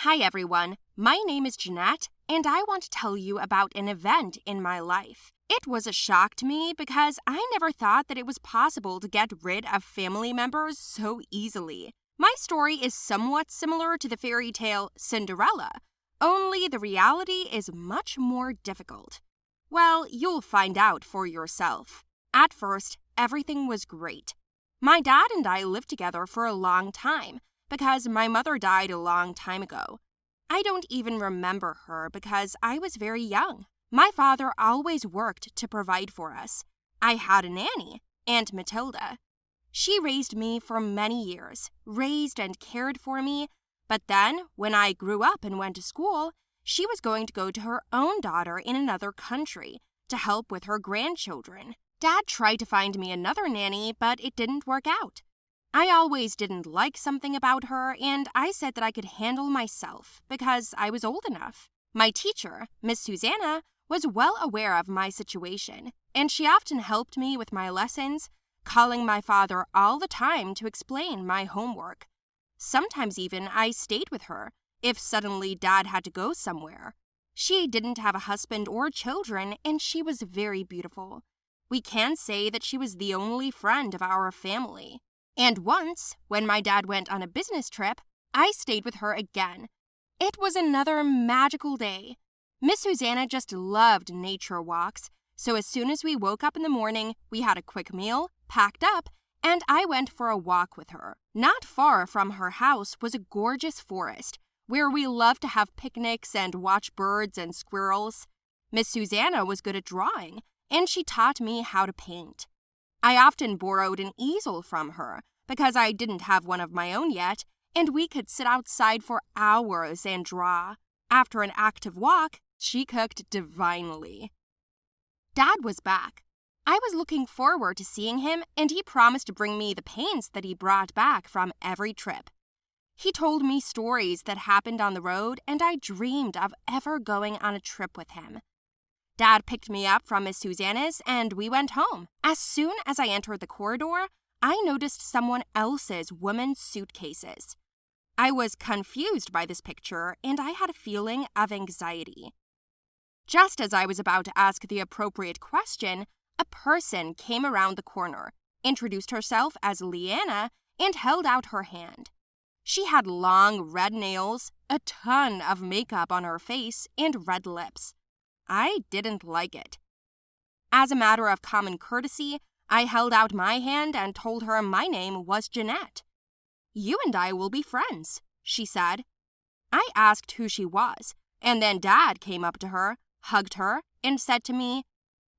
Hi everyone, my name is Jeannette, and I want to tell you about an event in my life. It was a shock to me because I never thought that it was possible to get rid of family members so easily. My story is somewhat similar to the fairy tale Cinderella, only the reality is much more difficult. Well, you'll find out for yourself. At first, everything was great. My dad and I lived together for a long time, because my mother died a long time ago. I don't even remember her because I was very young. My father always worked to provide for us. I had a nanny, Aunt Matilda. She raised me for many years, raised and cared for me, but then, when I grew up and went to school, she was going to go to her own daughter in another country to help with her grandchildren. Dad tried to find me another nanny, but it didn't work out. I always didn't like something about her, and I said that I could handle myself because I was old enough. My teacher, Miss Susanna, was well aware of my situation, and she often helped me with my lessons, calling my father all the time to explain my homework. Sometimes even I stayed with her if suddenly Dad had to go somewhere. She didn't have a husband or children, and she was very beautiful. We can say that she was the only friend of our family. And once, when my dad went on a business trip, I stayed with her again. It was another magical day. Miss Susanna just loved nature walks, so as soon as we woke up in the morning, we had a quick meal, packed up, and I went for a walk with her. Not far from her house was a gorgeous forest, where we loved to have picnics and watch birds and squirrels. Miss Susanna was good at drawing, and she taught me how to paint. I often borrowed an easel from her because I didn't have one of my own yet, and we could sit outside for hours and draw. After an active walk, she cooked divinely. Dad was back. I was looking forward to seeing him, and he promised to bring me the paints that he brought back from every trip. He told me stories that happened on the road, and I dreamed of ever going on a trip with him. Dad picked me up from Miss Susanna's, and we went home. As soon as I entered the corridor, I noticed someone else's woman's suitcases. I was confused by this picture, and I had a feeling of anxiety. Just as I was about to ask the appropriate question, a person came around the corner, introduced herself as Leanna, and held out her hand. She had long red nails, a ton of makeup on her face, and red lips. I didn't like it. As a matter of common courtesy, I held out my hand and told her my name was Jeannette. "You and I will be friends," she said. I asked who she was, and then Dad came up to her, hugged her, and said to me,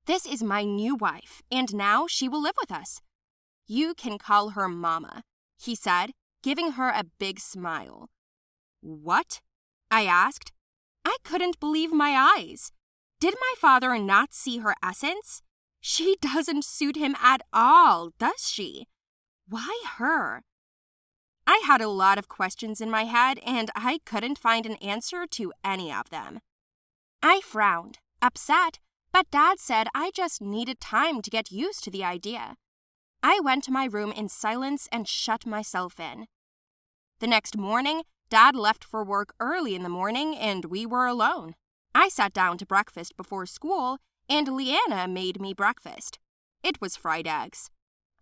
"This is my new wife, and now she will live with us. You can call her Mama," he said, giving her a big smile. "What?" I asked. I couldn't believe my eyes. Did my father not see her essence? She doesn't suit him at all, does she? Why her? I had a lot of questions in my head, and I couldn't find an answer to any of them. I frowned, upset, but Dad said I just needed time to get used to the idea. I went to my room in silence and shut myself in. The next morning, Dad left for work early in the morning, and we were alone. I sat down to breakfast before school, and Leanna made me breakfast. It was fried eggs.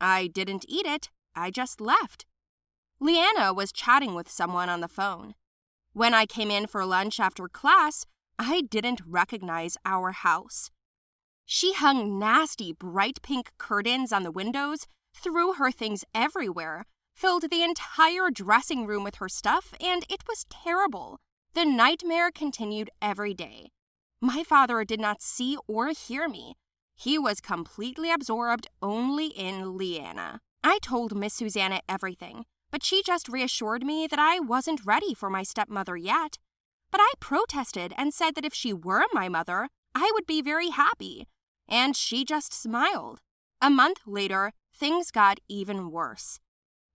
I didn't eat it, I just left. Leanna was chatting with someone on the phone. When I came in for lunch after class, I didn't recognize our house. She hung nasty bright pink curtains on the windows, threw her things everywhere, filled the entire dressing room with her stuff, and it was terrible. The nightmare continued every day. My father did not see or hear me. He was completely absorbed only in Leanna. I told Miss Susanna everything, but she just reassured me that I wasn't ready for my stepmother yet. But I protested and said that if she were my mother, I would be very happy. And she just smiled. A month later, things got even worse.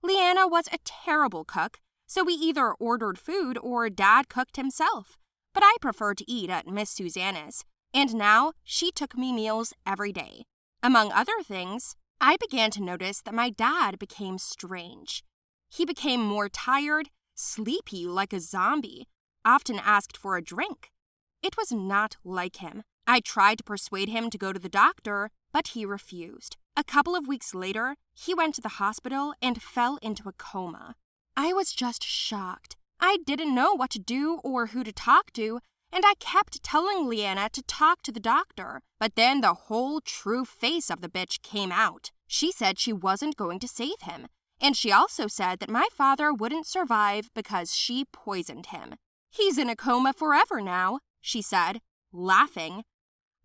Leanna was a terrible cook, so we either ordered food or Dad cooked himself. But I preferred to eat at Miss Susanna's, and now she took me meals every day. Among other things, I began to notice that my dad became strange. He became more tired, sleepy like a zombie. often asked for a drink. It was not like him. I tried to persuade him to go to the doctor, but he refused. A couple of weeks later, he went to the hospital and fell into a coma. I was just shocked. I didn't know what to do or who to talk to, and I kept telling Leanna to talk to the doctor. But then the whole true face of the bitch came out. She said she wasn't going to save him, and she also said that my father wouldn't survive because she poisoned him. He's in a coma forever now, she said, laughing.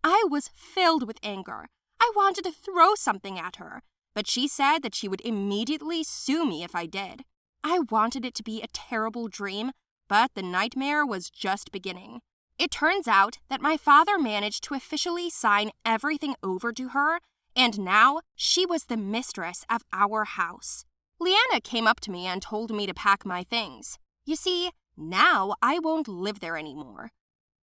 I was filled with anger. I wanted to throw something at her, but she said that she would immediately sue me if I did. I wanted it to be a terrible dream, but the nightmare was just beginning. It turns out that my father managed to officially sign everything over to her, and now she was the mistress of our house. Leanna came up to me and told me to pack my things. You see, now I won't live there anymore.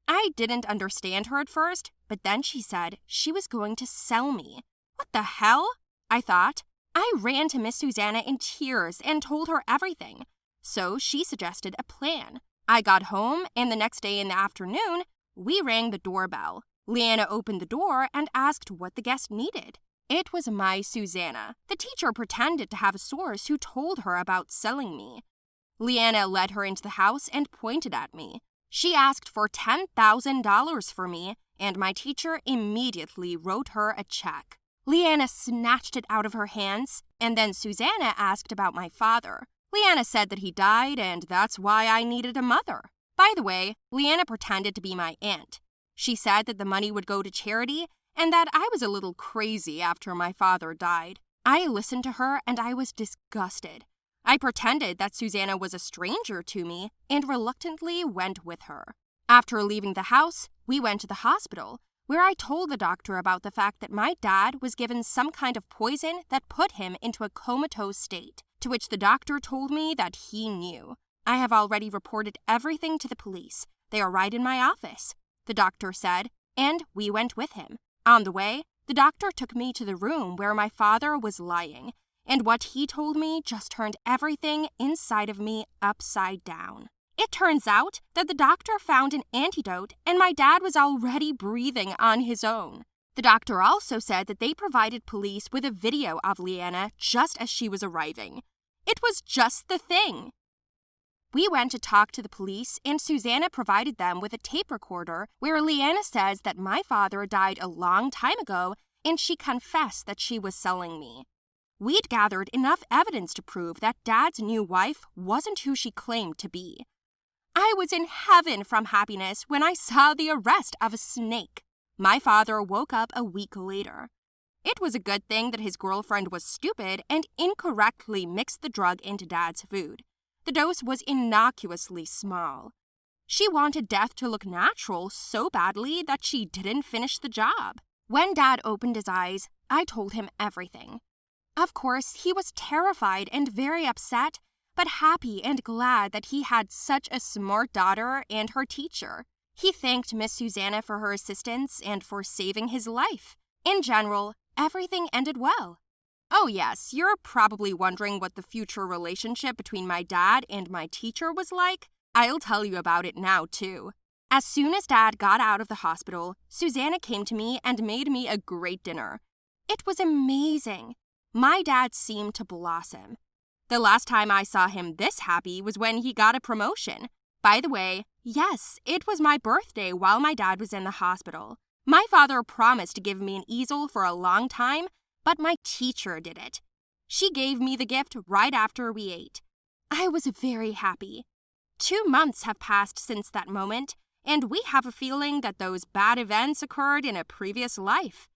I didn't understand her at first, but then she said she was going to sell me. What the hell? I thought. I ran to Miss Susanna in tears and told her everything. So she suggested a plan. I got home, and the next day in the afternoon, we rang the doorbell. Leanna opened the door and asked what the guest needed. It was my Susanna. The teacher pretended to have a source who told her about selling me. Leanna led her into the house and pointed at me. She asked for $10,000 for me, and my teacher immediately wrote her a check. Leanna snatched it out of her hands, and then Susanna asked about my father. Leanna said that he died, and that's why I needed a mother. By the way, Leanna pretended to be my aunt. She said that the money would go to charity, and that I was a little crazy after my father died. I listened to her, and I was disgusted. I pretended that Susanna was a stranger to me and reluctantly went with her. After leaving the house, we went to the hospital, where I told the doctor about the fact that my dad was given some kind of poison that put him into a comatose state, to which the doctor told me that he knew. I have already reported everything to the police. They are right in my office, the doctor said, and we went with him. On the way, the doctor took me to the room where my father was lying, and what he told me just turned everything inside of me upside down. It turns out that the doctor found an antidote and my dad was already breathing on his own. The doctor also said that they provided police with a video of Leanna just as she was arriving. It was just the thing. We went to talk to the police, and Susanna provided them with a tape recorder where Leanna says that my father died a long time ago and she confessed that she was selling me. We'd gathered enough evidence to prove that Dad's new wife wasn't who she claimed to be. I was in heaven from happiness when I saw the arrest of a snake. My father woke up a week later. It was a good thing that his girlfriend was stupid and incorrectly mixed the drug into Dad's food. The dose was innocuously small. She wanted death to look natural so badly that she didn't finish the job. When Dad opened his eyes, I told him everything. Of course, he was terrified and very upset, but happy and glad that he had such a smart daughter and her teacher. He thanked Miss Susanna for her assistance and for saving his life. In general, everything ended well. Oh yes, you're probably wondering what the future relationship between my dad and my teacher was like. I'll tell you about it now, too. As soon as Dad got out of the hospital, Susanna came to me and made me a great dinner. It was amazing. My dad seemed to blossom. The last time I saw him this happy was when he got a promotion. By the way, yes, it was my birthday while my dad was in the hospital. My father promised to give me an easel for a long time, but my teacher did it. She gave me the gift right after we ate. I was very happy. 2 months have passed since that moment, and we have a feeling that those bad events occurred in a previous life.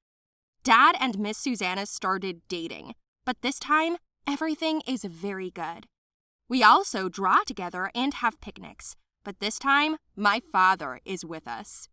Dad and Miss Susanna started dating, but this time, everything is very good. We also draw together and have picnics, but this time, my father is with us.